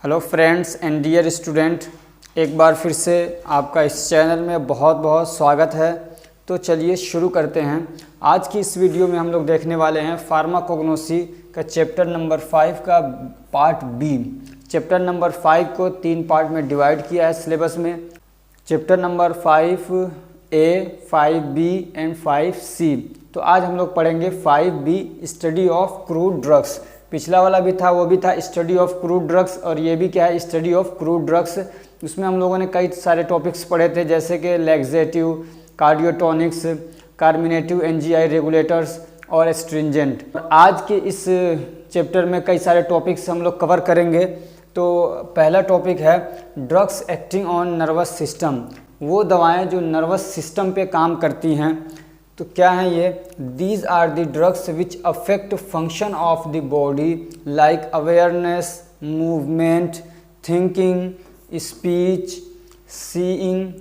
Hello friends and dear student, एक बार फिर से आपका इस चैनल में बहुत बहुत स्वागत है। तो चलिए शुरू करते हैं। आज की इस वीडियो में हम लोग देखने वाले हैं फार्माकोग्नोसी का चैप्टर नंबर 5 का पार्ट बी। चैप्टर नंबर 5 को 3 पार्ट में डिवाइड किया है सिलेबस में। Chapter number 5A, 5B and 5C। तो आज हम लोग पढ़ेंगे 5B, study of crude drugs. पिछला वाला भी था, वो भी था स्टडी ऑफ क्रूड ड्रग्स, और ये भी क्या है, स्टडी ऑफ क्रूड ड्रग्स। उसमें हम लोगों ने कई सारे टॉपिक्स पढ़े थे, जैसे कि लैक्सेटिव, कार्डियोटॉनिक्स, कार्मिनेटिव एनजीआई रेगुलेटर्स और एस्ट्रिंजेंट। आज के इस चैप्टर में कई सारे टॉपिक्स हम लोग कवर करेंगे। तो पहला टॉपिक है drugs acting on nervous system. वो दवाएं जो नर्वस सिस्टम पे काम करती हैं। तो क्या है ये? These are the drugs which affect function of the body like awareness, movement, thinking, speech, seeing,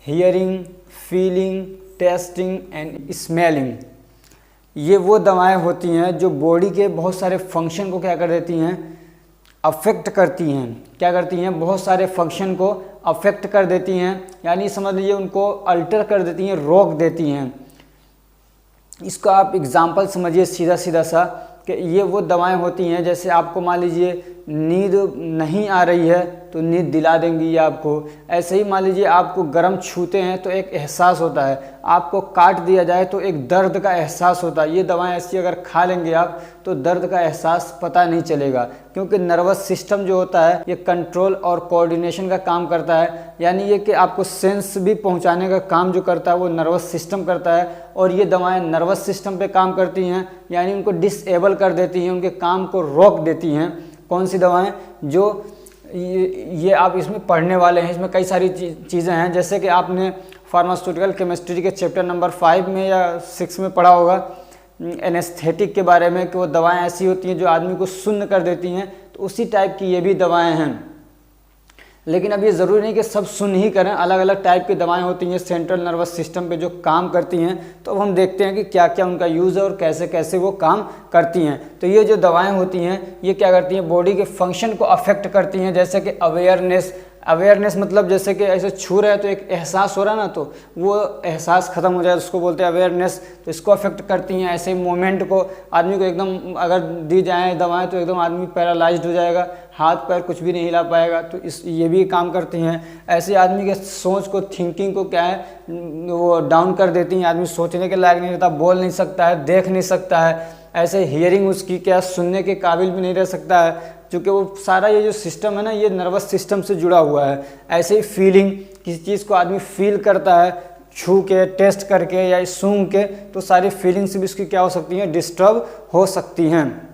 hearing, feeling, tasting and smelling. ये वो दवाएं होती हैं जो बॉडी के बहुत सारे फंक्शन को क्या कर देती हैं, अफेक्ट करती हैं। क्या करती हैं? बहुत सारे फंक्शन को अफेक्ट कर देती हैं, यानी समझ लीजिए उनको अल्टर कर देती हैं, रोक देती हैं। इसको आप एग्जाम्पल समझिए सीधा सीधा सा कि ये वो दवाएं होती हैं, जैसे आपको मान लीजिए नींद नहीं आ रही है तो नींद दिला देंगी ये आपको। ऐसे ही मान लीजिए आपको गर्म छूते हैं तो एक एहसास होता है, आपको काट दिया जाए तो एक दर्द का एहसास होता है। ये दवाएं ऐसी अगर खा लेंगे आप तो दर्द का एहसास पता नहीं चलेगा, क्योंकि नर्वस सिस्टम जो होता है ये कंट्रोल और कोऑर्डिनेशन का काम करता है। यानी ये कि आपको सेंस भी पहुंचाने का काम जो करता है वो नर्वस सिस्टम करता है। और ये दवाएं नर्वस सिस्टम पे काम करती हैं, यानी उनको डिसेबल कर देती हैं, उनके काम को रोक देती हैं। कौन सी दवाएं? जो ये आप इसमें पढ़ने वाले हैं। इसमें कई सारी चीज़ें हैं, जैसे कि आपने फार्मास्यूटिकल केमिस्ट्री के चैप्टर नंबर 5 में या 6 में पढ़ा होगा एनेस्थेटिक के बारे में, कि वो दवाएं ऐसी होती हैं जो आदमी को सुन्न कर देती हैं। तो उसी टाइप की ये भी दवाएं हैं। लेकिन अब ये ज़रूरी नहीं कि सब सुन ही करें, अलग अलग टाइप की दवाएं होती हैं सेंट्रल नर्वस सिस्टम पे जो काम करती हैं। तो अब हम देखते हैं कि क्या क्या उनका यूज़ है और कैसे कैसे वो काम करती हैं। तो ये जो दवाएं होती हैं ये क्या करती हैं, बॉडी के फंक्शन को अफेक्ट करती हैं, जैसे कि अवेयरनेस मतलब जैसे कि ऐसे छू रहे हैं तो एक एहसास हो रहा है ना, तो वो एहसास ख़त्म हो जाए उसको बोलते हैं अवेयरनेस। तो इसको अफेक्ट करती हैं। ऐसे मूवमेंट को, आदमी को एकदम अगर दी जाए दवाएं तो एकदम आदमी पैरालाइज्ड हो जाएगा, हाथ पैर कुछ भी नहीं हिला पाएगा। तो ये भी काम करती हैं। ऐसे आदमी के सोच को, थिंकिंग को क्या है, वो डाउन कर देती हैं। आदमी सोचने के लायक नहीं रहता, बोल नहीं सकता है, देख नहीं सकता है। ऐसे हियरिंग उसकी क्या, सुनने के काबिल भी नहीं रह सकता है, क्योंकि वो सारा ये जो सिस्टम है ना ये नर्वस सिस्टम से जुड़ा हुआ है। ऐसे ही फीलिंग, किसी चीज़ को आदमी फील करता है छू के, टेस्ट करके या सूंघ के, तो सारी फीलिंग्स भी उसकी क्या हो सकती हैं, डिस्टर्ब हो सकती हैं।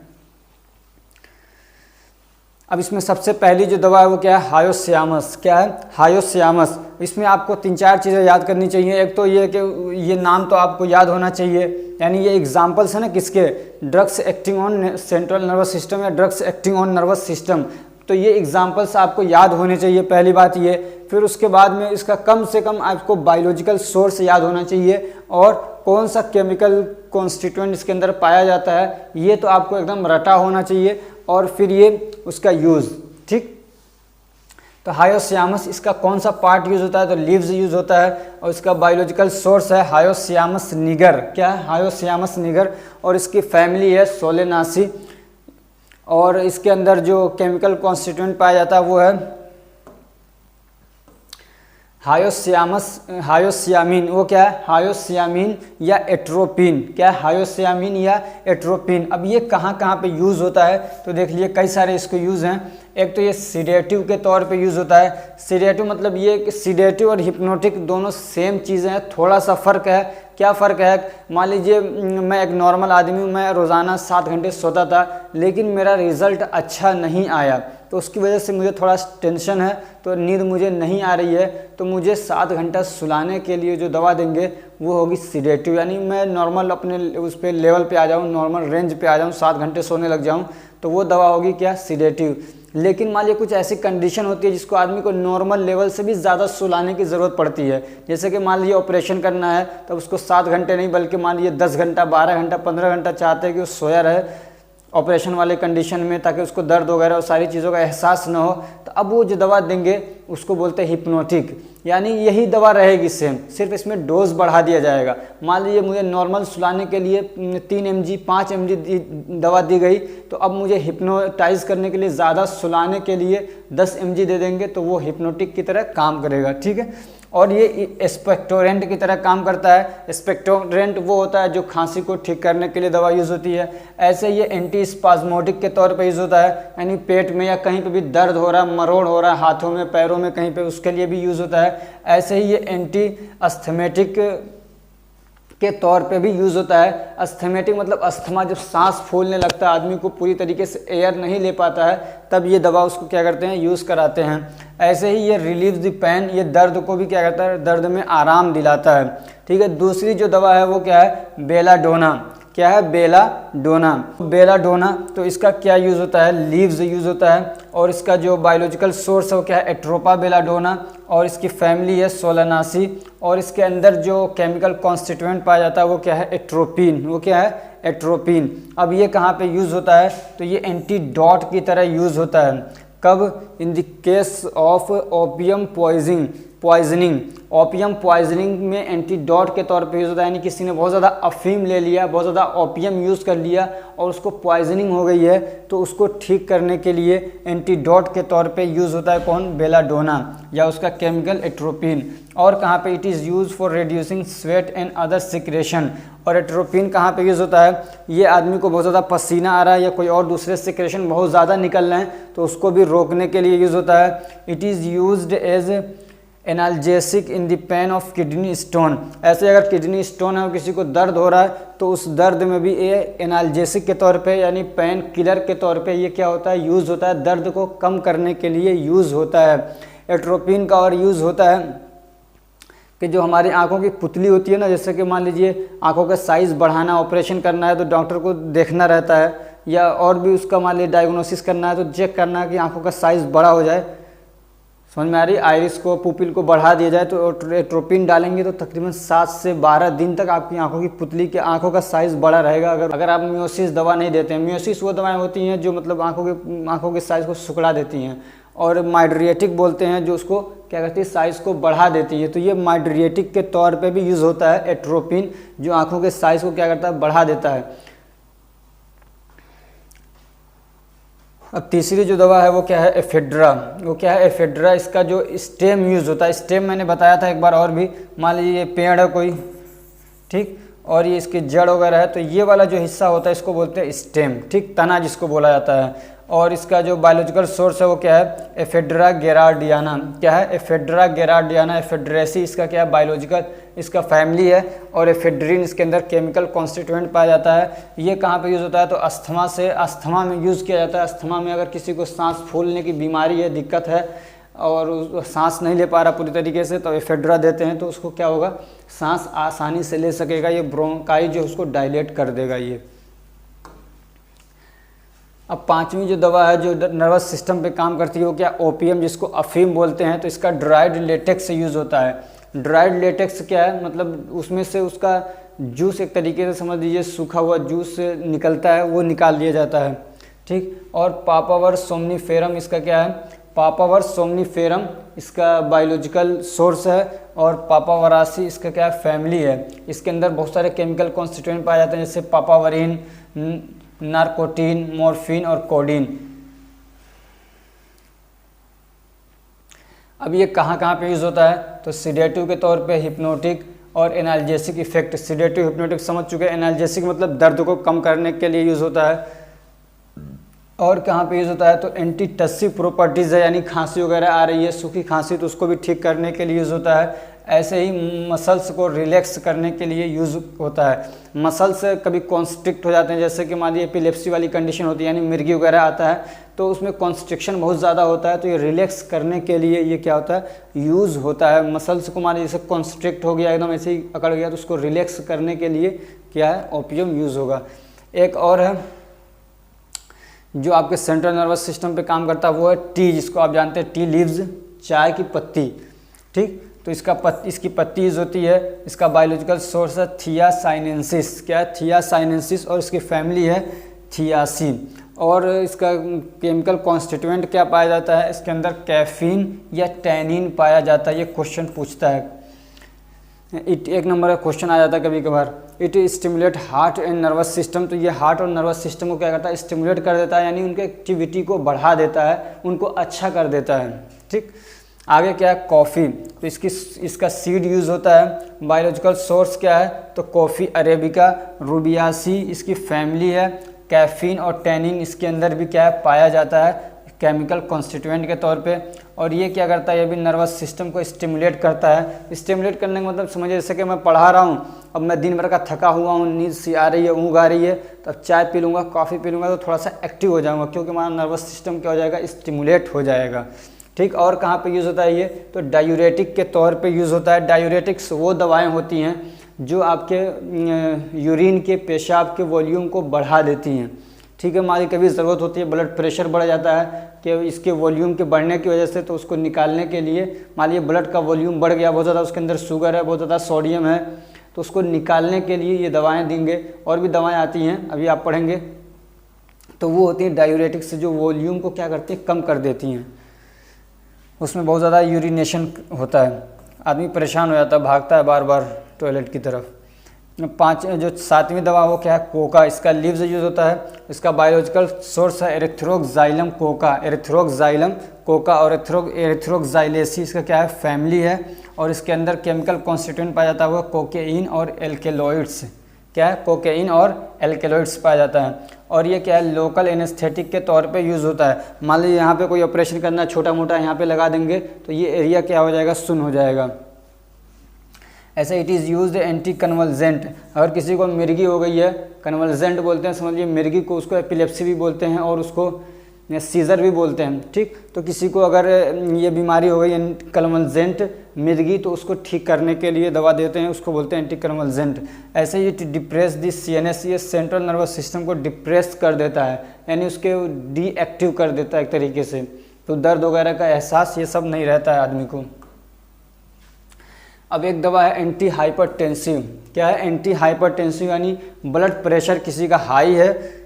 अब इसमें सबसे पहली जो दवा है वो क्या है, हायोसियामस। क्या है? हायोसियामस। इसमें आपको 3-4 चीज़ें याद करनी चाहिए। एक तो ये कि ये नाम तो आपको याद होना चाहिए, यानी ये एग्जाम्पल्स है ना किसके, drugs acting on central nervous system या drugs acting on nervous system. तो ये एग्जाम्पल्स आपको याद होने चाहिए, पहली बात ये। फिर उसके बाद में इसका कम से कम आपको बायोलॉजिकल सोर्स याद होना चाहिए, और कौन सा केमिकल कॉन्स्टिट्यूएंट इसके अंदर पाया जाता है ये तो आपको एकदम रटा होना चाहिए। और फिर ये उसका यूज़, ठीक। तो हायोसियामस, इसका कौन सा पार्ट यूज़ होता है, तो लीव्स यूज़ होता है। और इसका बायोलॉजिकल सोर्स है हायोसियामस निगर। क्या है? हायोसियामस निगर। और इसकी फैमिली है सोलेनासी। और इसके अंदर जो केमिकल कॉन्स्टिट्यूएंट पाया जाता है वो है हायोसियामिन। वो क्या है? हायोसियामिन या एट्रोपिन। क्या है? हायोसियामिन या एट्रोपिन। अब ये कहाँ कहाँ पे यूज़ होता है, तो देख लिए कई सारे इसको यूज़ हैं। एक तो ये सीडेटिव के तौर पे यूज़ होता है। सीडेटिव मतलब ये कि सीडेटिव और हिप्नोटिक दोनों सेम चीज़ें हैं, थोड़ा सा फ़र्क है। क्या फ़र्क है? मान लीजिए मैं एक नॉर्मल आदमी हूँ, मैं रोज़ाना 7 घंटे सोता था, लेकिन मेरा रिज़ल्ट अच्छा नहीं आया, तो उसकी वजह से मुझे थोड़ा टेंशन है, तो नींद मुझे नहीं आ रही है। तो मुझे 7 घंटा सुलाने के लिए जो दवा देंगे वो होगी सीडेटिव, यानी मैं नॉर्मल अपने उस पर लेवल पे आ जाऊँ, नॉर्मल रेंज पे आ जाऊँ, 7 घंटे सोने लग जाऊँ, तो वो दवा होगी क्या, सीडेटिव। लेकिन मान लीजिए कुछ ऐसी कंडीशन होती है जिसको आदमी को नॉर्मल लेवल से भी ज़्यादा सुलाने की ज़रूरत पड़ती है। जैसे कि मान लीजिए ऑपरेशन करना है, तब उसको 7 घंटे नहीं बल्कि मान लीजिए 10 घंटा, 12 घंटा, 15 घंटा चाहते हैं कि वो सोया रहे, ऑपरेशन वाले कंडीशन में, ताकि उसको दर्द वगैरह और सारी चीज़ों का एहसास ना हो। तो अब वो जो दवा देंगे उसको बोलते हैं हिप्नोटिक, यानी यही दवा रहेगी सेम, सिर्फ इसमें डोज बढ़ा दिया जाएगा। मान लीजिए मुझे नॉर्मल सुलाने के लिए 3 mg 5 mg दवा दी गई, तो अब मुझे हिप्नोटाइज करने के लिए ज़्यादा सुलाने के लिए 10 mg दे देंगे, तो वो हिप्नोटिक की तरह काम करेगा, ठीक है। और ये एक्सपेक्टोरेंट की तरह काम करता है। एक्सपेक्टोरेंट वो होता है जो खांसी को ठीक करने के लिए दवा यूज़ होती है। ऐसे ये एंटी स्पाज्मोटिक के तौर पे यूज़ होता है, यानी पेट में या कहीं पे भी दर्द हो रहा है, मरोड़ हो रहा है हाथों में पैरों में कहीं पे, उसके लिए भी यूज़ होता है। ऐसे ही ये एंटी अस्थमेटिक के तौर पे भी यूज़ होता है। अस्थमेटिक मतलब अस्थमा, जब सांस फूलने लगता है, आदमी को पूरी तरीके से एयर नहीं ले पाता है, तब ये दवा उसको क्या करते हैं, यूज़ कराते हैं। ऐसे ही ये रिलीव द पेन, ये दर्द को भी क्या करता है, दर्द में आराम दिलाता है, ठीक है। दूसरी जो दवा है वो क्या है, बेलाडोना। क्या है, बेलाडोना। बेलाडोना तो इसका क्या यूज़ होता है, लीव्स यूज़ होता है, और इसका जो बायोलॉजिकल सोर्स है वो क्या है, एट्रोपा बेलाडोना, और इसकी फैमिली है सोलानासी, और इसके अंदर जो केमिकल कॉन्स्टिट्यूएंट पाया जाता है वो क्या है, एट्रोपिन। वो क्या है, एट्रोपिन। अब ये कहाँ पे यूज़ होता है, तो ये एंटीडोट की तरह यूज़ होता है। कब, in the case of opium poisoning. Opium poisoning में एंटीडोट के तौर पे यूज़ होता है, यानी किसी ने बहुत ज़्यादा अफीम ले लिया, बहुत ज़्यादा ओपियम यूज़ कर लिया और उसको पॉइजनिंग हो गई है, तो उसको ठीक करने के लिए एंटीडोट के तौर पे यूज़ होता है कौन, बेलाडोना, या उसका केमिकल एट्रोपिन। और कहाँ पे, it is use for reducing sweat and other secretion. और एट्रोपिन कहाँ पे यूज़ होता है, ये आदमी को बहुत ज़्यादा पसीना आ रहा है या कोई और दूसरे सिक्रेशन बहुत ज़्यादा निकल रहे हैं, तो उसको भी रोकने के लिए यूज़ होता है। It is used as analgesic in the pain of kidney stone. ऐसे अगर किडनी स्टोन है और किसी को दर्द हो रहा है, तो उस दर्द में भी ये एनाल्जेसिक के तौर पे, यानी पेन किलर के तौर पे ये क्या होता है, यूज़ होता है, दर्द को कम करने के लिए यूज़ होता है। एट्रोपिन का और यूज़ होता है कि जो हमारी आंखों की पुतली होती है ना, जैसे कि मान लीजिए आंखों का साइज़ बढ़ाना, ऑपरेशन करना है, तो डॉक्टर को देखना रहता है, या और भी उसका मान लीजिए डायग्नोसिस करना है, तो चेक करना है कि आंखों का साइज़ बड़ा हो जाए, समझ में आ रही, आइरिस को, पुपिल को बढ़ा दिया जाए, तो एट्रोपिन डालेंगे तो तकरीबन 7 से 12 दिन तक आपकी आंखों की पुतली के आंखों का साइज़ बड़ा रहेगा। अगर आप मियोसिस दवा नहीं देते हैं, मियोसिस वो दवाएं होती हैं जो मतलब आंखों के साइज़ को सिकुड़ा देती हैं, और माइड्रिएटिक बोलते हैं जो उसको क्या कहती है, साइज़ को बढ़ा देती है। तो ये माइड्रिएटिक के तौर पे भी यूज़ होता है एट्रोपिन, जो आंखों के साइज़ को क्या करता है, बढ़ा देता है। अब तीसरी जो दवा है वो क्या है, एफेड्रा। वो क्या है, एफेड्रा। इसका जो स्टेम यूज़ होता है, स्टेम मैंने बताया था एक बार और भी, मान लीजिए ये पेड़ है कोई, ठीक, और ये इसकी जड़ वगैरह है, तो ये वाला जो हिस्सा होता है इसको बोलते हैं स्टेम, ठीक, तना जिसको बोला जाता है। और इसका जो बायोलॉजिकल सोर्स है वो क्या है, एफेड्रा गेरार्डियाना। क्या है, एफेड्रा गेरार्डियाना, एफेड्रेसी इसका क्या है, बायोलॉजिकल इसका फैमिली है, और एफेड्रिन इसके अंदर केमिकल कॉन्स्टिट्यूएंट पाया जाता है। ये कहाँ पे यूज़ होता है, तो अस्थमा में यूज़ किया जाता है। अस्थमा में अगर किसी को सांस फूलने की बीमारी है, दिक्कत है, और सांस नहीं ले पा रहा पूरी तरीके से, तो एफेड्रा देते हैं, तो उसको क्या होगा, सांस आसानी से ले सकेगा। ये ब्रोंकाई जो उसको डायलेट कर देगा ये। अब पांचवी जो दवा है जो नर्वस सिस्टम पे काम करती है वो क्या, ओपियम, जिसको अफीम बोलते हैं। तो इसका ड्राइड लेटेक्स से यूज़ होता है। ड्राइड लेटेक्स क्या है, मतलब उसमें से उसका जूस, एक तरीके से समझ लीजिए सूखा हुआ जूस निकलता है, वो निकाल लिया जाता है, ठीक। और पापावर सोमनीफेरम इसका क्या है, पापावर सोमनीफेरम इसका बायोलॉजिकल सोर्स है, और पापावरासी इसका क्या है, फैमिली है। इसके अंदर बहुत सारे केमिकल कॉन्स्टिट्यूएंट पाए जाते हैं, जैसे पापावरिन, नार्कोटीन, मॉर्फिन और कोडीन। अब ये कहाँ कहाँ पे यूज़ होता है, तो सिडेटिव के तौर पे, हिप्नोटिक और एनाल्जेसिक इफेक्ट। सिडेटिव हिप्नोटिक समझ चुके हैं, एनाल्जेसिक मतलब दर्द को कम करने के लिए यूज़ होता है। और कहाँ पे यूज़ होता है, तो एंटी टसिव प्रॉपर्टीज़ है, यानी खांसी वगैरह आ रही है, सूखी खांसी, तो उसको भी ठीक करने के लिए यूज़ होता है। ऐसे ही मसल्स को रिलैक्स करने के लिए यूज़ होता है। मसल्स कभी कॉन्स्ट्रिक्ट हो जाते हैं, जैसे कि मान लीजिए एपिलेप्सी वाली कंडीशन होती है, यानी मिर्गी वगैरह आता है, तो उसमें कॉन्स्ट्रिक्शन बहुत ज़्यादा होता है, तो ये रिलैक्स करने के लिए ये क्या होता है, यूज़ होता है। मसल्स को मान लीजिए जैसे कॉन्स्ट्रिक्ट हो गया, एकदम ऐसे ही अकड़ गया, तो उसको रिलैक्स करने के लिए क्या है, ओपियम यूज़ होगा। एक और है जो आपके सेंट्रल नर्वस सिस्टम पे काम करता है, वो है टी, जिसको आप जानते हैं टी लीव्स, चाय की पत्ती, ठीक। तो इसकी पत्ती यूज़ होती है। इसका बायोलॉजिकल सोर्स है थियासाइनेंसिस। क्या है, थियासाइनेंसिस, और इसकी फैमिली है थियासी। और इसका केमिकल कॉन्स्टिट्यूएंट क्या पाया जाता है, इसके अंदर कैफीन या टैनिन पाया जाता है। ये क्वेश्चन पूछता है, एक नंबर का क्वेश्चन आ जाता है कभी कभार। It stimulate heart and nervous system, तो ये हार्ट और नर्वस सिस्टम को क्या करता है, स्टिमुलेट कर देता है, यानी उनके एक्टिविटी को बढ़ा देता है, उनको अच्छा कर देता है। ठीक, आगे क्या है, कॉफ़ी। तो इसका सीड यूज़ होता है। बायोलॉजिकल सोर्स क्या है, तो कॉफ़ी अरेबिका रूबियासी इसकी फैमिली है। कैफीन और टैनिन इसके अंदर भी क्या है, पाया जाता है केमिकल कॉन्स्टिट्यूएंट के तौर पे। और ये क्या करता है, ये भी नर्वस सिस्टम को स्टिमुलेट करता है। स्टिमुलेट करने का मतलब समझिए, जैसे कि मैं पढ़ा रहा हूँ, अब मैं दिन भर का थका हुआ हूँ, नींद सी आ रही है, ऊँघ आ रही है, तो अब चाय पी लूँगा, कॉफ़ी पी लूँगा, तो थोड़ा सा एक्टिव हो जाऊँगा, क्योंकि हमारा नर्वस सिस्टम क्या हो जाएगा, स्टिमुलेट हो जाएगा। ठीक, और कहाँ पे यूज़ होता है ये, तो डायूरेटिक के तौर पे यूज़ होता है। डायूरेटिक्स वो दवाएं होती हैं जो आपके यूरिन के, पेशाब के वॉल्यूम को बढ़ा देती हैं। ठीक है, हमारी कभी ज़रूरत होती है, ब्लड प्रेशर बढ़ जाता है कि इसके वॉल्यूम के बढ़ने की वजह से, तो उसको निकालने के लिए, मान लीजिए ब्लड का वॉल्यूम बढ़ गया, बहुत ज़्यादा उसके अंदर शुगर है, बहुत ज़्यादा सोडियम है, तो उसको निकालने के लिए ये दवाएँ देंगे। और भी दवाएँ आती हैं, अभी आप पढ़ेंगे, तो वो होती हैं डायूरेटिक्स, जो वॉल्यूम को क्या करती हैं, कम कर देती हैं। उसमें बहुत ज़्यादा यूरिनेशन होता है, आदमी परेशान हो जाता है, भागता है बार बार टॉयलेट की तरफ। जो 7वीं दवा वो क्या है, कोका। इसका लीव्स यूज़ होता है। इसका बायोलॉजिकल सोर्स है एरिथ्रोक्साइलम कोका, एरिथ्रोक्साइलम कोका। और एरिथ्रोक्साइलेसी इसका क्या है, फैमिली है। और इसके अंदर केमिकल कॉन्स्टिट्यूएंट पाया जाता है वो कोकेइन और एल्केलॉइड्स। क्या है, कोकेइन और एल्केलॉइड्स पाया जाता है। और ये क्या है, लोकल एनेस्थेटिक के तौर पे यूज़ होता है। मान लीजिए यहाँ पे कोई ऑपरेशन करना, छोटा मोटा यहाँ पे लगा देंगे, तो ये एरिया क्या हो जाएगा, सुन्न हो जाएगा। ऐसे it is used anti convulsant. अगर किसी को मिर्गी हो गई है, कन्वल्जेंट बोलते हैं, समझिए मिर्गी को, उसको एपिलेप्सी भी बोलते हैं और उसको सीजर भी बोलते हैं। ठीक, तो किसी को अगर ये बीमारी हो गई है कन्वल्जेंट मिर्गी, तो उसको ठीक करने के लिए दवा देते हैं, उसको बोलते हैं एंटी कन्वल्जेंट। ऐसे ही डिप्रेस दी CNS, ये सेंट्रल नर्वस सिस्टम को डिप्रेस कर देता है, यानी उसके डीएक्टिव कर देता है एक तरीके से। तो दर्द वगैरह का एहसास ये सब नहीं रहता है आदमी को। अब एक दवा है एंटी हाइपरटेंसिव। क्या है, एंटी हाइपरटेंसिव, यानी ब्लड प्रेशर किसी का हाई है,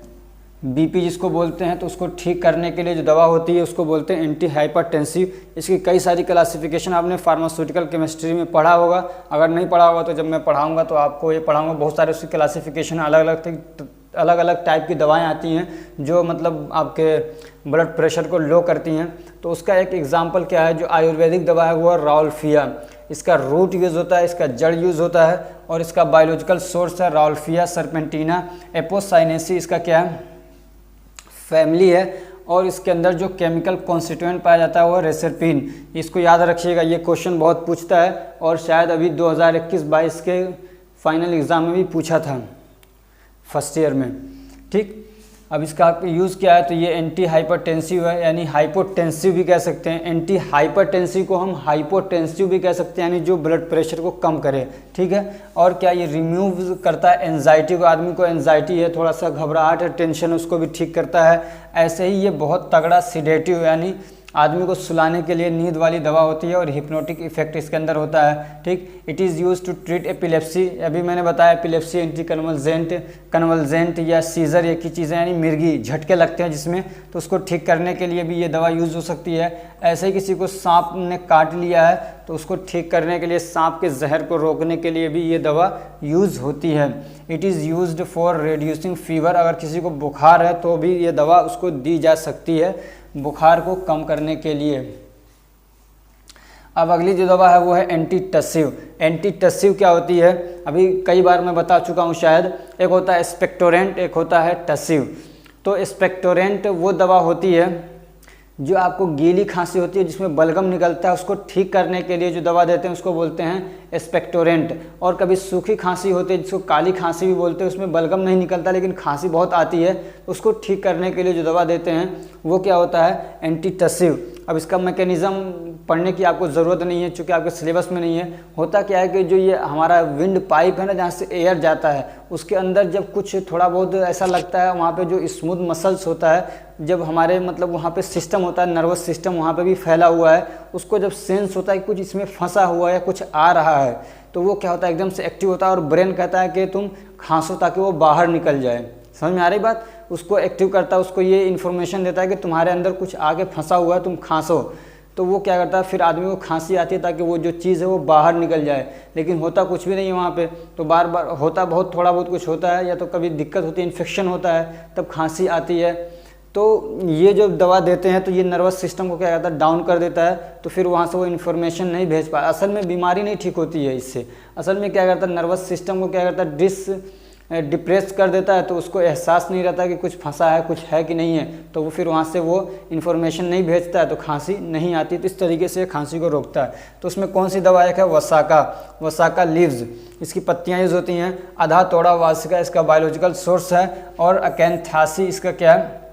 BP जिसको बोलते हैं, तो उसको ठीक करने के लिए जो दवा होती है उसको बोलते हैं एंटी हाइपरटेंसिव। इसकी कई सारी क्लासिफिकेशन आपने फार्मास्यूटिकल केमिस्ट्री में पढ़ा होगा। अगर नहीं पढ़ा होगा तो जब मैं पढ़ाऊँगा तो आपको ये पढ़ाऊँगा। बहुत सारे उसकी क्लासिफिकेशन अलग अलग टाइप की दवाएं आती हैं जो मतलब आपके ब्लड प्रेशर को लो करती हैं। तो उसका एक एग्जांपल क्या है, जो आयुर्वेदिक दवा है वो है राउल्फिया। इसका रूट यूज़ होता है, इसका जड़ यूज़ होता है। और इसका बायोलॉजिकल सोर्स है राउल्फिया सर्पेंटिना एपोसाइनेसी, इसका क्या है, फैमिली है। और इसके अंदर जो केमिकल कॉन्स्टिट्यूएंट पाया जाता है वो रेसरपिन। इसको याद रखिएगा, ये क्वेश्चन बहुत पूछता है और शायद अभी 2021-22 के फाइनल एग्ज़ाम में भी पूछा था, फर्स्ट ईयर में। ठीक, अब इसका यूज़ क्या है, तो ये एंटी हाइपरटेंसिव है, यानी हाइपोटेंसिव भी कह सकते हैं। एंटी हाइपरटेंसिव को हम हाइपोटेंसिव भी कह सकते हैं, यानी जो ब्लड प्रेशर को कम करे। ठीक है, और क्या ये रिमूव करता है एंजाइटी को, आदमी को एंजाइटी है, थोड़ा सा घबराहट है, टेंशन, उसको भी ठीक करता है। ऐसे ही ये बहुत तगड़ा सिडेटिव, यानी आदमी को सुलाने के लिए नींद वाली दवा होती है और हिप्नोटिक इफेक्ट इसके अंदर होता है। ठीक, it is use to treat epilepsy. अभी मैंने बताया एपिलेप्सी, एंटी कन्वल्जेंट या सीजर, एक ही चीज़ें, यानी मिर्गी, झटके लगते हैं जिसमें, तो उसको ठीक करने के लिए भी ये दवा यूज़ हो सकती है। ऐसे ही किसी को सांप ने काट लिया है तो उसको ठीक करने के लिए, सांप के जहर को रोकने के लिए भी ये दवा यूज़ होती है। It is used for reducing fever. अगर किसी को बुखार है तो भी ये दवा उसको दी जा सकती है बुखार को कम करने के लिए। अब अगली जो दवा है वो है एंटीटसिव। एंटीटसिव क्या होती है, अभी कई बार मैं बता चुका हूँ शायद। एक होता है स्पेक्टोरेंट, एक होता है टसिव। तो स्पेक्टोरेंट वो दवा होती है जो आपको गीली खांसी होती है जिसमें बलगम निकलता है, उसको ठीक करने के लिए जो दवा देते हैं उसको बोलते हैं स्पेक्टोरेंट। और कभी सूखी खांसी होती है जिसको काली खांसी भी बोलते हैं, उसमें बलगम नहीं निकलता लेकिन खांसी बहुत आती है, उसको ठीक करने के लिए जो दवा देते हैं वो क्या होता है, एंटीटसिव। अब इसका मैकेनिज़्म पढ़ने की आपको ज़रूरत नहीं है क्योंकि आपके सिलेबस में नहीं है। होता क्या है कि जो ये हमारा विंड पाइप है ना, जहाँ से एयर जाता है, उसके अंदर जब कुछ थोड़ा बहुत ऐसा लगता है, वहाँ पे जो स्मूथ मसल्स होता है, जब हमारे मतलब वहाँ पे सिस्टम होता है, नर्वस सिस्टम वहाँ पे भी फैला हुआ है, उसको जब सेंस होता है कि कुछ इसमें फंसा हुआ है या कुछ आ रहा है, तो वो क्या होता है, एकदम से एक्टिव होता है और ब्रेन कहता है कि तुम खांसो ताकि वो बाहर निकल जाए। समझ में आ रही बात। उसको एक्टिव करता है, उसको ये इन्फॉर्मेशन देता है कि तुम्हारे अंदर कुछ आगे फंसा हुआ है, तुम खांसो। तो वो क्या करता है, फिर आदमी को खांसी आती है ताकि वो जो चीज़ है वो बाहर निकल जाए, लेकिन होता कुछ भी नहीं है वहाँ पे। तो बार बार होता बहुत थोड़ा बहुत कुछ होता है, या तो कभी दिक्कत होती है, इन्फेक्शन होता है, तब खांसी आती है। तो ये जो दवा देते हैं तो ये नर्वस सिस्टम को क्या करता है, डाउन कर देता है, तो फिर वहाँ से वो इन्फॉर्मेशन नहीं भेज पाता। असल में बीमारी नहीं ठीक होती है इससे, असल में क्या करता है, नर्वस सिस्टम को क्या करता है, डिप्रेस कर देता है, तो उसको एहसास नहीं रहता कि कुछ फंसा है, कुछ है कि नहीं है, तो वो फिर वहाँ से वो इन्फॉर्मेशन नहीं भेजता है, तो खांसी नहीं आती। तो इस तरीके से खांसी को रोकता है। तो उसमें कौन सी दवा एक है, वसाका लीव्स, इसकी पत्तियाँ यूज़ होती हैं। आधा तोड़ा वासिका इसका बायोलॉजिकल सोर्स है, और अकैंथासी इसका क्या है,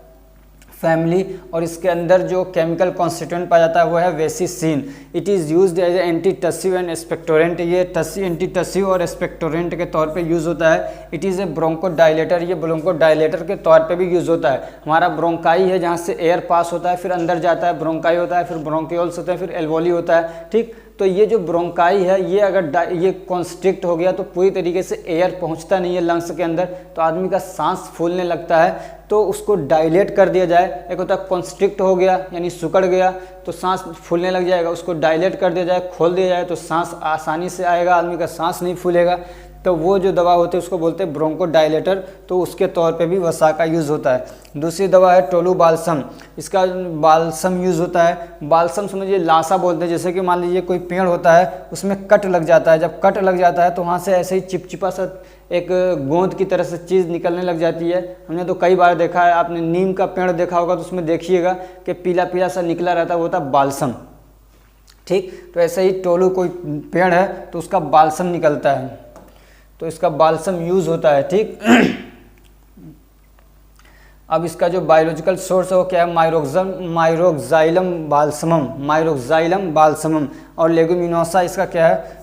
फैमिली, और इसके अंदर जो केमिकल कॉन्स्टिट्यूएंट पाया जाता है वो है vasicine. It is used as antitussive and expectorant, ये एंटी टसिव और एक्सपेक्टोरेंट के तौर पे यूज़ होता है। It is a bronchodilator, ये ब्रोंको डायलेटर के तौर पे भी यूज़ होता है। हमारा ब्रोंकाई है जहाँ से एयर पास होता है, फिर अंदर जाता है, ब्रोंकाई होता है, फिर ब्रोंकियोल्स होता है, फिर एल्वोली होता है, ठीक। तो ये जो ब्रोंकाई है ये अगर ये कॉन्स्ट्रिक्ट हो गया तो पूरी तरीके से एयर पहुंचता नहीं है लंग्स के अंदर, तो आदमी का सांस फूलने लगता है। तो उसको डायलेट कर दिया जाए, एक होता है कॉन्स्ट्रिक्ट हो गया यानी सुकड़ गया तो सांस फूलने लग जाएगा, उसको डायलेट कर दिया जाए, खोल दिया जाए तो सांस आसानी से आएगा, आदमी का सांस नहीं फूलेगा। तो वो जो दवा होती है उसको बोलते हैं ब्रोंको डायलेटर, तो उसके तौर पे भी वसाका यूज़ होता है। दूसरी दवा है टोलू बालसम, इसका बालसम यूज़ होता है। बालसम समझिए लाशा बोलते हैं, जैसे कि मान लीजिए कोई पेड़ होता है उसमें कट लग जाता है, जब कट लग जाता है तो वहाँ से ऐसे ही चिपचिपा सा एक गोंद की तरह से चीज़ निकलने लग जाती है। हमने तो कई बार देखा है, आपने नीम का पेड़ देखा होगा तो उसमें देखिएगा कि पीला पीला सा निकला रहता है, वो होता है बालसम, ठीक। तो ऐसे ही टोलू कोई पेड़ है तो उसका बालसम निकलता है, तो इसका बालसम यूज़ होता है, ठीक। अब इसका जो बायोलॉजिकल सोर्स है वो क्या है, माइरोक्साइलम बालसमम, और लेगुमिनोसा इसका क्या है,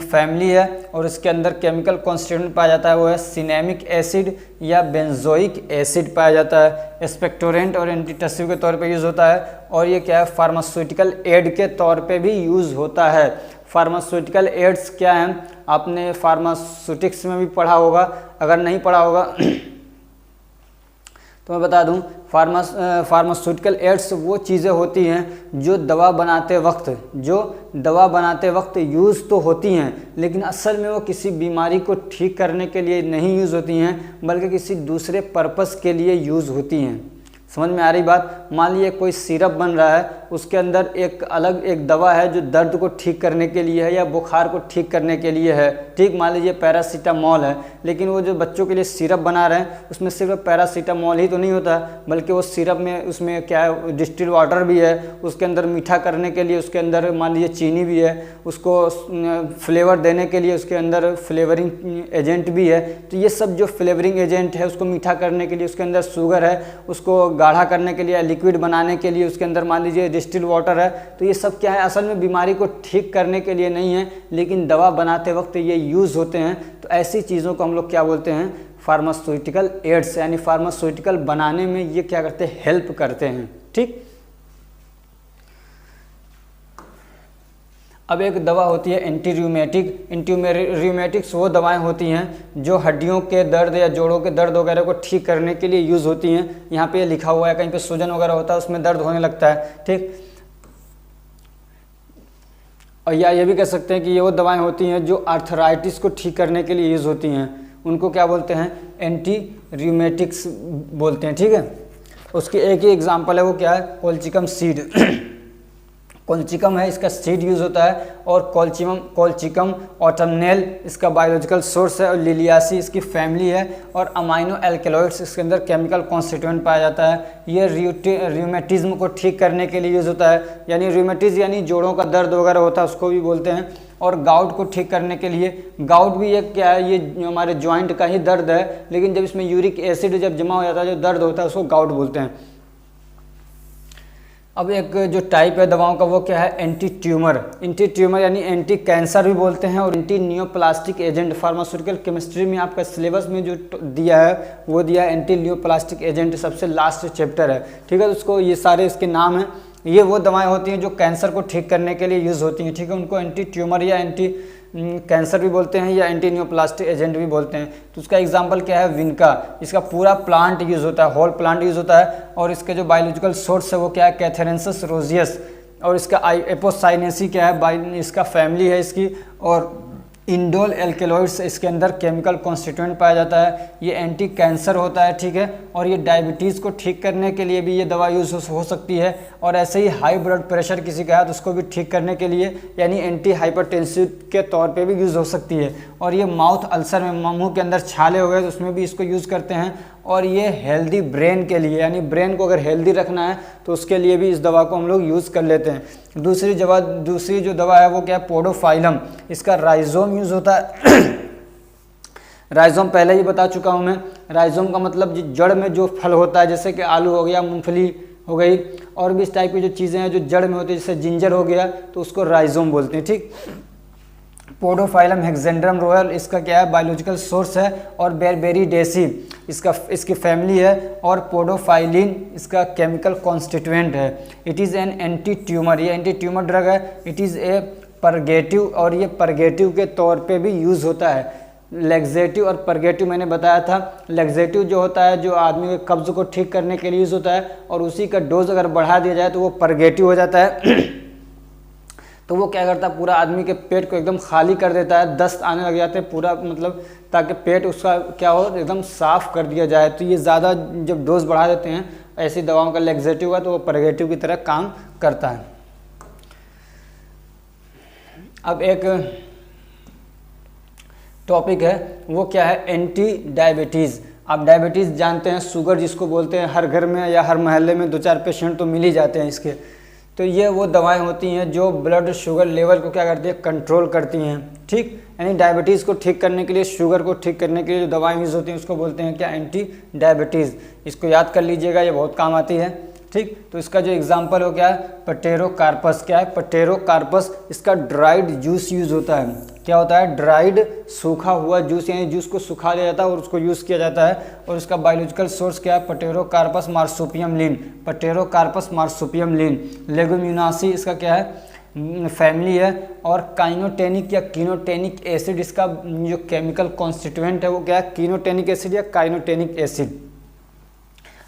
फैमिली है, और इसके अंदर केमिकल कॉन्स्टिट्यूएंट पाया जाता है वो है सिनेमिक एसिड या बेंजोइक एसिड पाया जाता है। एक्सपेक्टोरेंट और एंटीटसिव के तौर पे यूज़ होता है, और ये क्या है, फार्मास्यूटिकल एड के तौर पे भी यूज़ होता है। फार्मास्यूटिकल एड्स क्या हैं, आपने फार्मास्यूटिक्स में भी पढ़ा होगा, अगर नहीं पढ़ा होगा तो मैं बता दूं, फार्मास्यूटिकल एड्स वो चीज़ें होती हैं जो दवा बनाते वक्त यूज़ तो होती हैं, लेकिन असल में वो किसी बीमारी को ठीक करने के लिए नहीं यूज़ होती हैं, बल्कि किसी दूसरे पर्पस के लिए यूज़ होती हैं। समझ में आ रही बात। मान लीजिए कोई सिरप बन रहा है, उसके अंदर एक दवा है जो दर्द को ठीक करने के लिए है या बुखार को ठीक करने के लिए है, ठीक। मान लीजिए पैरासीटामॉल है, लेकिन वो जो बच्चों के लिए सिरप बना रहे हैं उसमें सिर्फ पैरासीटामॉल ही तो नहीं होता, बल्कि वो सिरप में उसमें क्या है, डिस्टिल वाटर भी है, उसके अंदर मीठा करने के लिए उसके अंदर मान लीजिए चीनी भी है, उसको फ्लेवर देने के लिए उसके अंदर फ्लेवरिंग एजेंट भी है। तो ये सब जो फ्लेवरिंग एजेंट है उसको मीठा करने के लिए उसके अंदर शुगर है, उसको गाढ़ा करने के लिए, लिक्विड बनाने के लिए उसके अंदर मान लीजिए डिस्टिल वाटर है। तो ये सब क्या है, असल में बीमारी को ठीक करने के लिए नहीं है, लेकिन दवा बनाते वक्त ये यूज़ होते हैं। तो ऐसी चीज़ों को हम लोग क्या बोलते हैं, फार्मास्यूटिकल एड्स, यानी फार्मास्यूटिकल बनाने में ये क्या करते हैं, हेल्प करते हैं, ठीक। अब एक दवा होती है एंटी र्यूमेटिक्स वो दवाएं होती हैं जो हड्डियों के दर्द या जोड़ों के दर्द वगैरह को ठीक करने के लिए यूज़ होती हैं। यहाँ पे लिखा हुआ है, कहीं पे सूजन वगैरह होता है उसमें दर्द होने लगता है, ठीक। और या ये भी कह सकते हैं कि ये वो दवाएं होती हैं जो आर्थराइटिस को ठीक करने के लिए यूज़ होती हैं, उनको क्या बोलते हैं, एंटी र्यूमेटिक्स बोलते हैं, ठीक है। उसकी एक ही एग्जाम्पल है, वो क्या है, कोल्चिकम सीड कोल्चिकम है, इसका सीड यूज़ होता है, और कोल्चिकम ऑटमनेल इसका बायोलॉजिकल सोर्स है, और लिलियासी इसकी फैमिली है, और अमाइनो एल्केलॉइड्स इसके अंदर केमिकल कॉन्स्टिट्यूएंट पाया जाता है। ये र्यूमेटिज्म को ठीक करने के लिए यूज़ होता है, यानी र्यूमेटिज्म यानी जोड़ों का दर्द वगैरह होता है उसको भी बोलते हैं, और गाउट को ठीक करने के लिए, गाउट भी एक क्या है, ये हमारे जॉइंट का ही दर्द है, लेकिन जब इसमें यूरिक एसिड जब जमा हो जाता है, जो दर्द होता है उसको गाउट बोलते हैं। अब एक जो टाइप है दवाओं का वो क्या है, एंटी ट्यूमर यानी एंटी कैंसर भी बोलते हैं, और anti neoplastic agent. Pharmaceutical chemistry में आपका सिलेबस में जो दिया है वो दिया है एंटी नियोप्लास्टिक एजेंट, सबसे लास्ट चैप्टर है, ठीक है। उसको ये सारे इसके नाम हैं, ये वो दवाएं होती हैं जो कैंसर को ठीक करने के लिए यूज़ होती हैं, ठीक है। उनको एंटी ट्यूमर या एंटी कैंसर भी बोलते हैं या एंटी न्यूप्लास्टिक एजेंट भी बोलते हैं। तो उसका एग्जांपल क्या है, विनका। इसका पूरा प्लांट यूज़ होता है, होल प्लांट यूज़ होता है, और इसके जो बायोलॉजिकल सोर्स है वो क्या है, कैथेरेंसिस रोजियस, और इसका एपोसाइनेसी क्या है, इसका फैमिली है इसकी, और इंडोल एल्केलॉइड्स इसके अंदर केमिकल कॉन्स्टिट्यूएंट पाया जाता है। ये एंटी कैंसर होता है, ठीक है, और ये डायबिटीज़ को ठीक करने के लिए भी ये दवा यूज़ हो सकती है। और ऐसे ही हाई ब्लड प्रेशर किसी का है तो उसको भी ठीक करने के लिए यानी एंटी हाइपरटेंसिव के तौर पे भी यूज़ हो सकती है। और ये माउथ अल्सर में, मुंह के अंदर छाले हो गए तो उसमें भी इसको यूज़ करते हैं। और ये हेल्दी ब्रेन के लिए, यानी ब्रेन को अगर हेल्दी रखना है तो उसके लिए भी इस दवा को हम लोग यूज़ कर लेते हैं। दूसरी जो दवा है वो क्या है, पोडोफाइलम। इसका राइजोम यूज़ होता है। राइजोम पहले ही बता चुका हूँ मैं। राइजोम का मतलब जड़ में जो फल होता है, जैसे कि आलू हो गया, मूंगफली हो गई, और भी इस टाइप की जो चीज़ें हैं जो जड़ में होती है, जैसे जिंजर हो गया, तो उसको राइजोम बोलते हैं, ठीक। पोडोफाइलम हेक्सेंड्रम रोयल इसका क्या है, बायोलॉजिकल सोर्स है, और बेरबेरीडेसी इसकी फैमिली है, और पोडोफाइलिन इसका केमिकल कॉन्स्टिट्यूएंट है। It is an anti tumour, ये एंटी ट्यूमर ड्रग है। इट इज़ ए परगेटिव, और ये परगेटिव के तौर पे भी यूज़ होता है। लेग्जेटिव और परगेटिव मैंने बताया था। लेग्जेटिव जो होता है, जो आदमी के कब्ज़ को ठीक करने के लिए यूज़ होता है, और उसी का डोज अगर बढ़ा दिया जाए तो वो परगेटिव हो जाता है। तो वो क्या करता है, पूरा आदमी के पेट को एकदम खाली कर देता है, दस्त आने लग जाते हैं पूरा, मतलब ताकि पेट उसका क्या हो, एकदम साफ़ कर दिया जाए। तो ये ज़्यादा जब डोज बढ़ा देते हैं ऐसी दवाओं का, लेग्जेटिव का, तो वो परगेटिव की तरह काम करता है। अब एक टॉपिक है वो क्या है, एंटी डायबिटीज़। आप डायबिटीज़ जानते हैं, शुगर जिसको बोलते हैं, हर घर में या हर मोहल्ले में 2-4 पेशेंट तो मिल ही जाते हैं इसके। तो ये वो दवाएं होती हैं जो ब्लड शुगर लेवल को क्या करती है, कंट्रोल करती हैं, ठीक। यानी डायबिटीज़ को ठीक करने के लिए, शुगर को ठीक करने के लिए जो दवाएं यूज़ होती हैं उसको बोलते हैं क्या, एंटी डायबिटीज़। इसको याद कर लीजिएगा, ये बहुत काम आती है, ठीक। तो इसका जो एग्जांपल हो क्या है, पटेरोकार्पस। क्या है, पटेरोकार्पस। इसका ड्राइड जूस यूज़ होता है। क्या होता है, ड्राइड, सूखा हुआ जूस, यानी जूस को सुखा लिया जाता है और उसको यूज़ किया जाता है। और इसका बायोलॉजिकल सोर्स क्या है, पटेरोकार्पस मार्सुपियम लीन। पटेरोकार्पस मार्सुपियम लीन। लेगुमिनासी इसका क्या है, फैमिली है। और काइनोटेनिक या कीनोटेनिक एसिड इसका जो केमिकल कॉन्स्टिट्यूएंट है वो क्या है, कीनोटेनिक एसिड या काइनोटेनिक एसिड।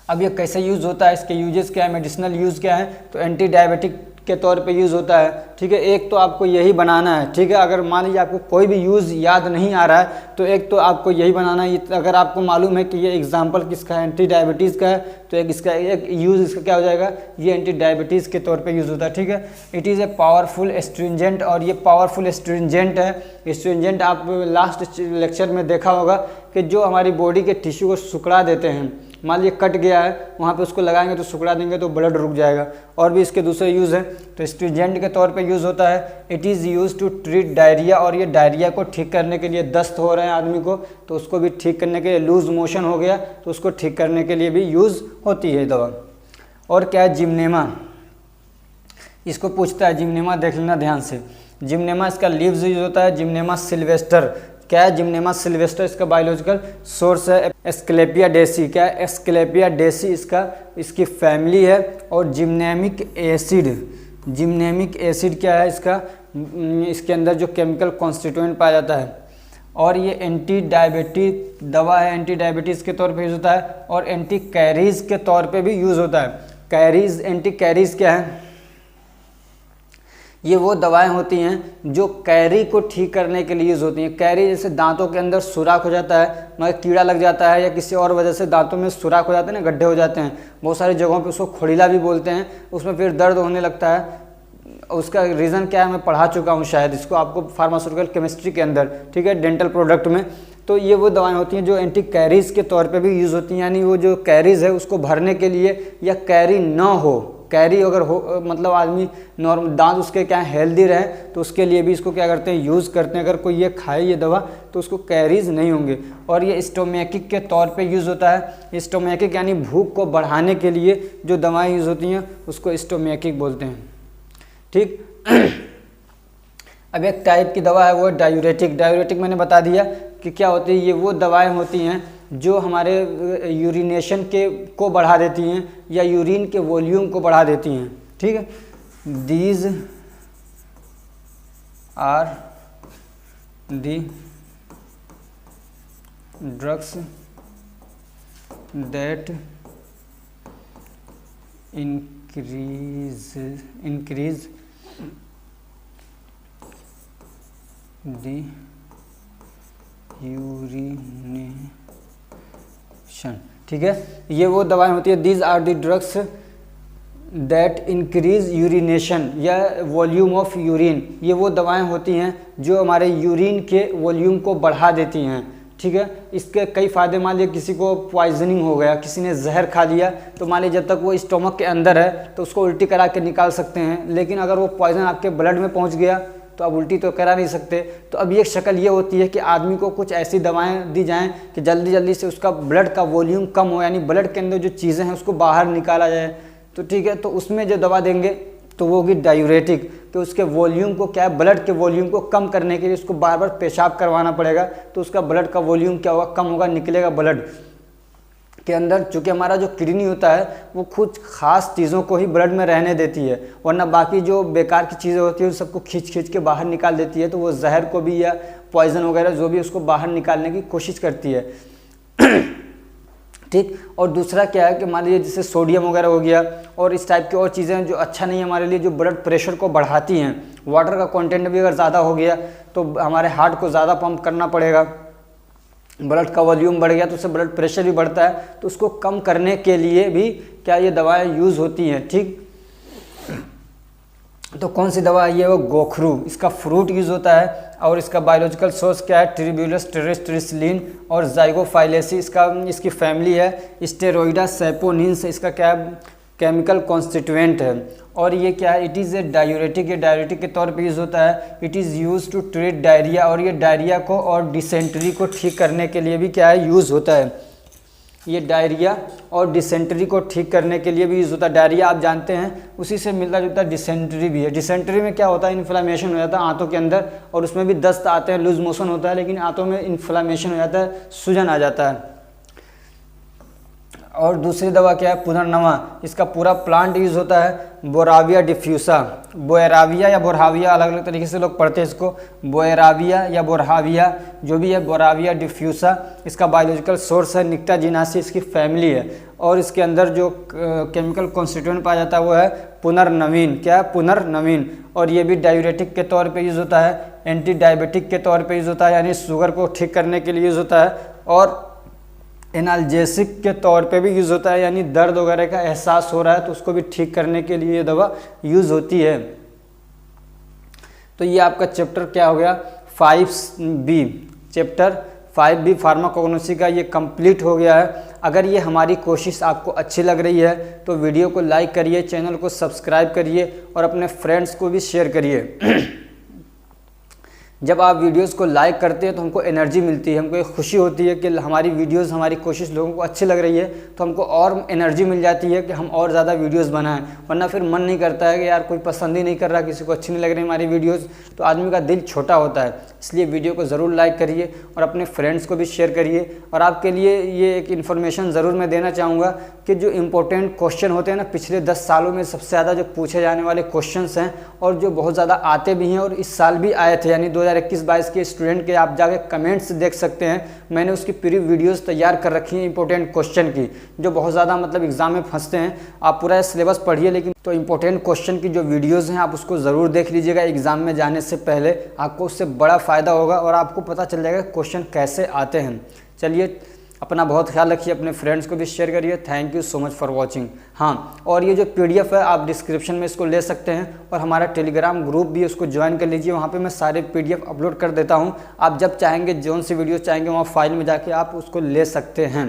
अब ये कैसे यूज़ होता है, इसके यूजेस क्या है, मेडिसिनल यूज़ क्या है, तो एंटी डायबिटिक के तौर पे यूज़ होता है, ठीक है। एक तो आपको यही बनाना है, ठीक है। अगर मान लीजिए आपको कोई भी यूज़ याद नहीं आ रहा है तो एक तो आपको यही बनाना है। अगर आपको मालूम है कि ये एग्जांपल किसका है, एंटी डायबिटीज़ का है, तो इसका एक यूज़ इसका क्या हो जाएगा, ये एंटी डायबिटीज़ के तौर पे यूज़ होता है, ठीक है। It is a powerful astringent, और ये पावरफुल एस्ट्रिंजेंट है। एस्ट्रिंजेंट आप लास्ट लेक्चर में देखा होगा कि जो हमारी बॉडी के टिश्यू को सुखड़ा देते हैं, मान लीजिए कट गया है, वहाँ पे उसको लगाएंगे तो सुखड़ा देंगे तो ब्लड रुक जाएगा। और भी इसके दूसरे यूज़ हैं, तो एस्ट्रिंजेंट के तौर पे यूज़ होता है। It is use to treat diarrhoea, और ये डायरिया को ठीक करने के लिए, दस्त हो रहे हैं आदमी को तो उसको भी ठीक करने के लिए, लूज मोशन हो गया तो उसको ठीक करने के लिए भी यूज़ होती है दवा। और क्या है, जिम्नेमा। इसको पूछता है, जिम्नेमा देख लेना ध्यान से। जिम्नेमा इसका लीव्स यूज होता है। Gymnema Sylvester. क्या है, जिम्नेमा सिल्वेस्टर इसका बायोलॉजिकल सोर्स है। एस्क्लेपिया डेसी। क्या है, एस्क्लेपिया डेसी इसकी फैमिली है। और जिम्नेमिक एसिड। जिम्नेमिक एसिड क्या है इसका, इसके अंदर जो केमिकल कॉन्स्टिट्यूएंट पाया जाता है। और ये एंटी डायबिटिक दवा है, एंटी डायबिटीज़ के तौर पे यूज़ होता है। और एंटी कैरीज के तौर पे भी यूज़ होता है। कैरीज, एंटी कैरीज क्या है, ये वो दवाएं होती हैं जो कैरी को ठीक करने के लिए यूज़ होती हैं। कैरी जैसे दांतों के अंदर सुराख हो जाता है, मगर कीड़ा लग जाता है या किसी और वजह से दांतों में सुराख हो जाते हैं ना, गड्ढे हो जाते हैं, बहुत सारी जगहों पे उसको खोड़ीला भी बोलते हैं, उसमें फिर दर्द होने लगता है। उसका रीज़न क्या है मैं पढ़ा चुका हूँ शायद इसको आपको फार्मास्यूटिकल केमिस्ट्री के अंदर, ठीक है, डेंटल प्रोडक्ट में। तो ये वो दवाएं होती हैं जो एंटी कैरीज के तौर पे भी यूज़ होती हैं, यानी वो जो कैरीज है उसको भरने के लिए, या कैरी ना हो, कैरी अगर हो मतलब आदमी नॉर्मल दांत उसके क्या हेल्दी रहे तो उसके लिए भी इसको क्या करते हैं, यूज़ करते हैं। अगर कोई ये खाए ये दवा तो उसको कैरीज नहीं होंगे। और ये स्टोमैकिक के तौर पे यूज़ होता है। स्टोमैकिक यानी भूख को बढ़ाने के लिए जो दवाएं यूज़ होती हैं उसको स्टोमैकिक बोलते हैं, ठीक। अब एक टाइप की दवा है वो डायूरेटिक। डायूरेटिक मैंने बता दिया कि क्या होती है, ये वो दवाएं होती हैं जो हमारे यूरिनेशन को बढ़ा देती हैं या यूरिन के वॉल्यूम को बढ़ा देती हैं, ठीक है। These are the drugs that increase the urination। ठीक है, ये वो दवाएं होती है, these are the drugs that increase urination या वॉल्यूम ऑफ यूरिन। ये वो दवाएं होती हैं जो हमारे यूरिन के वॉल्यूम को बढ़ा देती हैं। ठीक है, इसके कई फ़ायदे, मान लीजिए किसी को पॉइजनिंग हो गया, किसी ने जहर खा लिया, तो मान लीजिए जब तक वो स्टोमक के अंदर है तो उसको उल्टी करा के निकाल सकते हैं, लेकिन अगर वो पॉइजन आपके ब्लड में पहुंच गया तो अब उल्टी तो करा नहीं सकते। तो अब ये शक्ल ये होती है कि आदमी को कुछ ऐसी दवाएं दी जाएं कि जल्दी जल्दी से उसका ब्लड का वॉल्यूम कम हो, यानी ब्लड के अंदर जो चीज़ें हैं उसको बाहर निकाला जाए। तो ठीक है, तो उसमें जो दवा देंगे तो वो होगी डायूरेटिक, कि उसके वॉल्यूम को क्या है, ब्लड के वॉल्यूम को कम करने के लिए उसको बार बार पेशाब करवाना पड़ेगा, तो उसका ब्लड का वॉल्यूम क्या होगा, कम होगा, निकलेगा ब्लड के अंदर। चूँकि हमारा जो किडनी होता है वो खुद खास चीज़ों को ही ब्लड में रहने देती है, वरना बाकी जो बेकार की चीज़ें होती है उन सबको खींच खींच के बाहर निकाल देती है। तो वो जहर को भी या पॉइजन वगैरह जो भी उसको बाहर निकालने की कोशिश करती है। ठीक, और दूसरा क्या है कि मान लीजिए जैसे सोडियम वगैरह हो गया और इस टाइप की और चीज़ें जो अच्छा नहीं है हमारे लिए, जो ब्लड प्रेशर को बढ़ाती हैं। वाटर का कंटेंट भी अगर ज़्यादा हो गया तो हमारे हार्ट को ज़्यादा पंप करना पड़ेगा, ब्लड का वॉल्यूम बढ़ गया तो उससे ब्लड प्रेशर भी बढ़ता है, तो उसको कम करने के लिए भी क्या ये दवाएं यूज़ होती हैं। ठीक, तो कौन सी दवा है ये, वो गोखरू, इसका फ्रूट यूज़ होता है, और इसका बायोलॉजिकल सोर्स क्या है, ट्रिब्यूलस टेरेस्ट्रिसलिन और जाइगोफाइलेसी इसकी फैमिली है, स्टेरॉइडा सैपोनिन्स इसका क्या है, केमिकल कॉन्स्टिट्यूएंट है। और ये क्या है, इट इज़ ए डायूरेटिक, ये डायूरेटिक के तौर पे यूज़ होता है। It is use to treat diarrhoea, और ये डायरिया को और डिसेंट्री को ठीक करने के लिए भी क्या है, यूज़ होता है। ये डायरिया और डिसेंट्री को ठीक करने के लिए भी यूज़ होता है। डायरिया आप जानते हैं उसी से मिलता जुलता डिसेंट्री भी है। डिसेंट्री में क्या होता है, इन्फ्लामेशन हो जाता है आंतों के अंदर, और उसमें भी दस्त आते हैं, लूज मोशन होता है, लेकिन आंतों में इन्फ्लामेशन हो जाता है, सूजन आ जाता है। और दूसरी दवा क्या है, पुनर्नवा, इसका पूरा प्लांट यूज़ होता है, बोराविया डिफ्यूसा, बोएराविया या बोरहाविया, अलग अलग तरीके से लोग पढ़ते हैं इसको, बोएराविया या बोरहाविया, जो भी है, बोराविया डिफ्यूसा इसका बायोलॉजिकल सोर्स है, निक्टाजिनासी इसकी फैमिली है। और इसके अंदर जो केमिकल कॉन्स्टिट्यूएंट पाया जाता है वो है पुनर्नवीन, क्या है, पुनर्नवीन। और ये भी डायूरेटिक के तौर पे यूज़ होता है, एंटी डायबिटिक के तौर पे यूज़ होता है, यानी शुगर को ठीक करने के लिए यूज़ होता है, और एनाल्जेसिक के तौर पे भी यूज़ होता है, यानी दर्द वगैरह का एहसास हो रहा है तो उसको भी ठीक करने के लिए ये दवा यूज़ होती है। तो ये आपका चैप्टर क्या हो गया, 5B, चैप्टर 5B फार्माकोग्नोसी का ये कंप्लीट हो गया है। अगर ये हमारी कोशिश आपको अच्छी लग रही है तो वीडियो को लाइक करिए, चैनल को सब्सक्राइब करिए और अपने फ्रेंड्स को भी शेयर करिए। जब आप वीडियोस को लाइक करते हैं तो हमको एनर्जी मिलती है, हमको एक खुशी होती है कि हमारी वीडियोस, हमारी कोशिश लोगों को अच्छी लग रही है, तो हमको और एनर्जी मिल जाती है कि हम और ज़्यादा वीडियोस बनाएं। वरना फिर मन नहीं करता है कि यार कोई पसंद ही नहीं कर रहा, किसी को अच्छी नहीं लग रही हमारी वीडियोस, तो आदमी का दिल छोटा होता है। इसलिए वीडियो को ज़रूर लाइक करिए और अपने फ्रेंड्स को भी शेयर करिए। और आपके लिए ये एक इन्फॉर्मेशन ज़रूर मैं देना चाहूँगा कि जो इम्पोर्टेंट क्वेश्चन होते हैं ना, पिछले 10 सालों में सबसे ज़्यादा जो पूछे जाने वाले क्वेश्चंस हैं और जो बहुत ज़्यादा आते भी हैं और इस साल भी आए थे, यानी 2021-22 के स्टूडेंट के आप जाके कमेंट्स देख सकते हैं, मैंने उसकी पूरी वीडियोस तैयार कर रखी हैं इंपॉर्टेंट क्वेश्चन की, जो बहुत ज़्यादा मतलब एग्जाम में फंसते हैं। आप पूरा सिलेबस पढ़िए, लेकिन तो इंपॉर्टेंट क्वेश्चन की जो वीडियोस हैं आप उसको ज़रूर देख लीजिएगा एग्जाम में जाने से पहले, आपको उससे बड़ा फ़ायदा होगा और आपको पता चल जाएगा क्वेश्चन कैसे आते हैं। चलिए, अपना बहुत ख्याल रखिए, अपने फ्रेंड्स को भी शेयर करिए। Thank you so much for watching. हाँ, और ये जो PDF है आप डिस्क्रिप्शन में इसको ले सकते हैं, और हमारा टेलीग्राम ग्रुप भी उसको ज्वाइन कर लीजिए, वहाँ पे मैं सारे PDF अपलोड कर देता हूँ। आप जब चाहेंगे, जोन सी वीडियो चाहेंगे, वहाँ फाइल में जाके आप उसको ले सकते हैं।